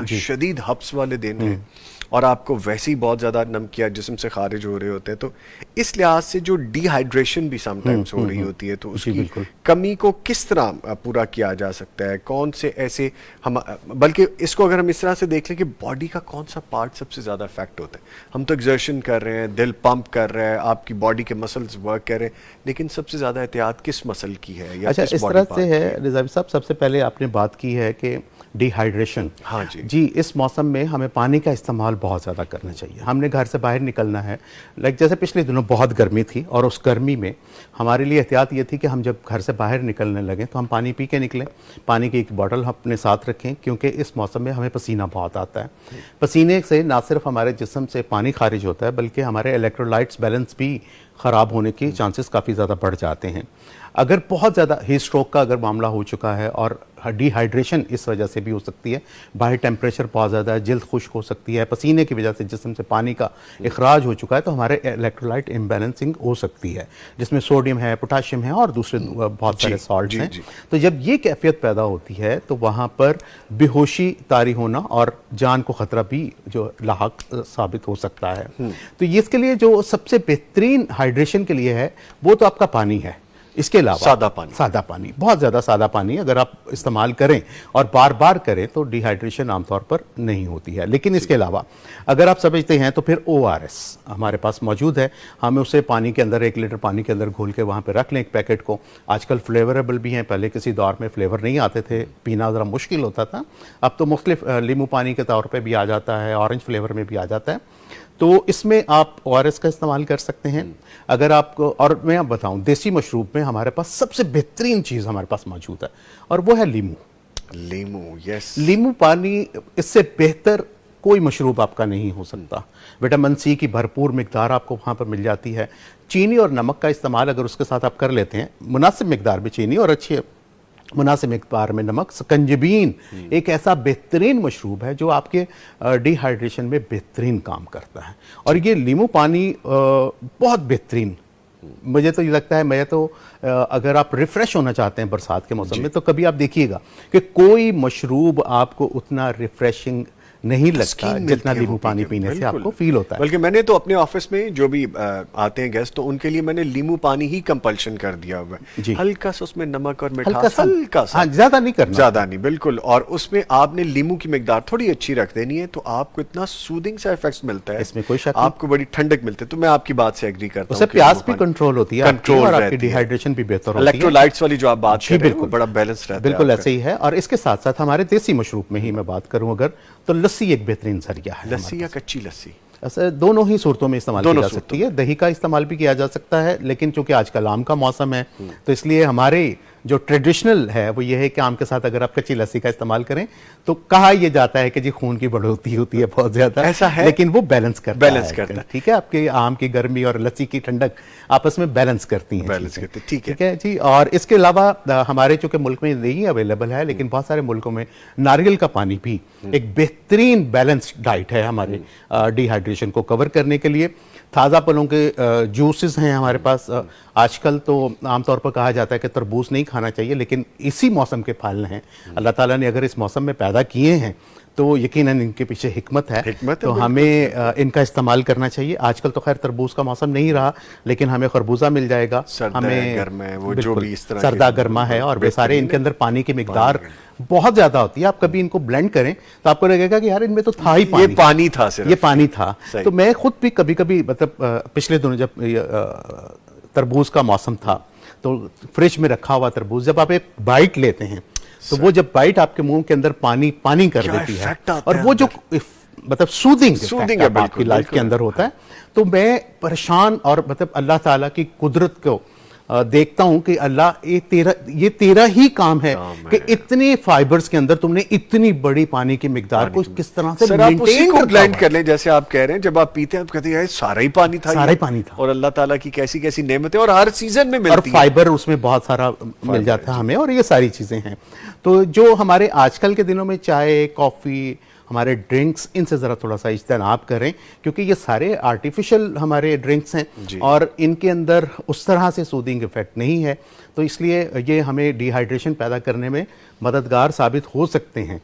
शदीद हब्स वाले दिन हैं और आपको वैसे ही बहुत ज़्यादा नमकियात जिस्म से खारिज हो रहे होते हैं, तो इस लिहाज से जो डिहाइड्रेशन भी समटाइम्स हो रही होती है, तो उसकी कमी को किस तरह पूरा किया जा सकता है? कौन से ऐसे हम, बल्कि इसको अगर हम इस तरह से देख लें कि बॉडी का कौन सा पार्ट सबसे ज़्यादा इफेक्ट होता है? हम तो एक्सर्शन कर रहे हैं, दिल पंप कर रहा है, आपकी बॉडी के मसल्स वर्क कर रहे हैं, लेकिन सबसे ज़्यादा एहतियात किस मसल की है या अच्छा, किस इस बॉडी तरह से है रिज़वी साहब, सबसे पहले आपने बात की है कि डिहाइड्रेशन। हाँ जी जी, इस मौसम में हमें पानी का इस्तेमाल बहुत ज़्यादा करना चाहिए। हमने घर से बाहर निकलना है, जैसे पिछले दिनों बहुत गर्मी थी और उस गर्मी में हमारे लिए एहतियात ये थी कि हम जब घर से बाहर निकलने लगें तो हम पानी पी के निकलें, पानी की एक बॉटल हम अपने साथ रखें, क्योंकि इस मौसम में हमें पसीना बहुत आता है। पसीने से ना सिर्फ हमारे जिस्म से पानी खारिज होता है, बल्कि हमारे इलेक्ट्रोलाइट्स बैलेंस भी ख़राब होने के चांसेस काफ़ी ज़्यादा बढ़ जाते हैं। अगर बहुत ज़्यादा हीट स्ट्रोक का अगर मामला हो चुका है, और डिहाइड्रेशन इस वजह से भी हो सकती है, बाहर टेम्परेचर बहुत ज़्यादा है, जल्द खुश्क हो सकती है, पसीने की वजह से जिस्म से पानी का इखराज हो चुका है, तो हमारे इलेक्ट्रोलाइट इम्बैलेंसिंग हो सकती है, जिसमें सोडियम है, पोटाशियम है और दूसरे बहुत सारे सॉल्ट्स हैं। तो जब ये कैफियत पैदा होती है तो वहाँ पर बेहोशी तारी होना और जान को ख़तरा भी जो लाहक साबित हो सकता है। तो ये इसके लिए जो सबसे बेहतरीन हाइड्रेशन के लिए है वो तो आपका पानी है। इसके अलावा सादा पानी, बहुत ज़्यादा सादा पानी अगर आप इस्तेमाल करें और बार बार करें तो डिहाइड्रेशन आमतौर पर नहीं होती है। लेकिन इसके अलावा अगर आप समझते हैं तो फिर ORS हमारे पास मौजूद है, हमें उसे पानी के अंदर 1 लीटर पानी के अंदर घोल के वहाँ पे रख लें एक पैकेट को। आजकल फ्लेवरेबल भी हैं, पहले किसी दौर में फ्लेवर नहीं आते थे, पीना ज़रा मुश्किल होता था, अब तो मुख्तलिफ नींबू पानी के तौर पर भी आ जाता है, ऑरेंज फ्लेवर में भी आ जाता है। तो इसमें आप ORS का इस्तेमाल कर सकते हैं। अगर आपको, और मैं आप बताऊं, देसी मशरूब में हमारे पास सबसे बेहतरीन चीज़ हमारे पास मौजूद है और वो है लीमू। यस, लीमू पानी, इससे बेहतर कोई मशरूब आपका नहीं हो सकता। विटामिन C की भरपूर मिकदार आपको वहाँ पर मिल जाती है। चीनी और नमक का इस्तेमाल अगर उसके साथ आप कर लेते हैं, मुनासिब मिकदार में चीनी और अच्छी मुनासिब मिकदार में नमक, सकंजबीन एक ऐसा बेहतरीन मशरूब है जो आपके डिहाइड्रेशन में बेहतरीन काम करता है। और ये लीमू पानी बहुत बेहतरीन, मुझे तो ये लगता है, मैं तो अगर आप रिफ़्रेश होना चाहते हैं बरसात के मौसम में, तो कभी आप देखिएगा कि कोई मशरूब आपको उतना रिफ़्रेशिंग नहीं लगता जितना नींबू पानी पीने से आपको फील होता है। बल्कि मैंने तो अपने ऑफिस में जो भी आते हैं गेस्ट, तो उनके लिए मैंने नींबू पानी ही कंपल्शन कर दिया हुआ है। हल्का सा उसमें नमक और मिठास, हल्का सा, ज्यादा नहीं करना, ज्यादा नहीं, बिल्कुल। और उसमें आपने लीमू की मिकदार थोड़ी अच्छी रख देनी है, तो आपको इतना सूदिंग सा इफेक्ट मिलता है, इसमें कोई शक, आपको बड़ी ठंडक मिलती है। तो मैं आपकी बात से एग्री करता हूं, प्यास भी कंट्रोल होती है, कंट्रोल, आपकी डिहाइड्रेशन भी बेहतर होती है, इलेक्ट्रोलाइट्स वाली जो आप बात कर रहे हैं वो बड़ा बैलेंस रहता है। बिल्कुल ऐसे ही है। और इसके साथ साथ हमारे देसी मशरूब में ही मैं बात करूं अगर, तो लस्सी एक बेहतरीन जरिया है। लस्सी या कच्ची लस्सी, ऐसे दोनों ही सूरतों में इस्तेमाल की जा सकती है। दही का इस्तेमाल भी किया जा सकता है, लेकिन चूंकि आजकल आम का मौसम है तो इसलिए हमारे जो ट्रेडिशनल है वो ये है कि आम के साथ अगर आप कच्ची लस्सी का इस्तेमाल करें तो कहा यह जाता है कि जी खून की बढ़ोतरी होती है बहुत ज्यादा, ऐसा है, लेकिन वो बैलेंस करता है। ठीक है, आपके आम की गर्मी और लस्सी की ठंडक आपस में बैलेंस करती है। ठीक है जी। और इसके अलावा हमारे चूंकि मुल्क में नहीं अवेलेबल है, लेकिन बहुत सारे मुल्कों में नारियल का पानी भी एक बेहतरीन बैलेंस्ड डाइट है हमारे डिहाइड्रेशन को कवर करने के लिए। ताज़ा फलों के जूसेस हैं हमारे पास। आजकल तो आमतौर पर कहा जाता है कि तरबूज नहीं खाना चाहिए, लेकिन इसी मौसम के फल हैं, अल्लाह ताला ने अगर इस मौसम में पैदा किए हैं तो यकीनन इनके पीछे हिकमत है, तो हमें इनका इस्तेमाल करना चाहिए। आजकल तो खैर तरबूज का मौसम नहीं रहा, लेकिन हमें खरबूजा मिल जाएगा, हमें वो जो भी इस तरह सर्दा गर्मा है, और वे सारे इनके अंदर पानी की मिकदार बहुत ज्यादा होती है। आप कभी इनको ब्लेंड करें तो आपको लगेगा कि यार इनमें तो था ही पानी, ये पानी था, सिर्फ ये पानी था। तो मैं खुद भी कभी कभी, मतलब पिछले दिनों जब तरबूज का मौसम था तो फ्रिज में रखा हुआ तरबूज जब आप एक बाइट लेते हैं तो वो जब बाइट आपके मुंह के अंदर पानी पानी कर देती है, और वो जो मतलब सूदिंग आपकी लाइफ के अंदर होता है, तो मैं परेशान और मतलब अल्लाह ताला की कुदरत को देखता हूं कि अल्लाह ये तेरा ही काम है कि इतने फाइबर्स के अंदर तुमने इतनी बड़ी पानी की मिकदार को किस तरह से मेंटेन ब्लेंड कर ले। जैसे आप कह रहे हैं, जब आप पीते हैं तो कहते हैं सारा ही पानी था, और अल्लाह ताला की कैसी कैसी नेमतें, और हर सीजन में मिलती है, और फाइबर उसमें बहुत सारा मिल जाता है हमें, और ये सारी चीजें हैं। तो जो हमारे आजकल के दिनों में चाय, कॉफी, हमारे ड्रिंक्स, इनसे ज़रा थोड़ा सा इज्तनाब करें, क्योंकि ये सारे आर्टिफिशियल हमारे ड्रिंक्स हैं और इनके अंदर उस तरह से सूदिंग इफेक्ट नहीं है, तो इसलिए ये हमें डिहाइड्रेशन पैदा करने में मददगार साबित हो सकते हैं।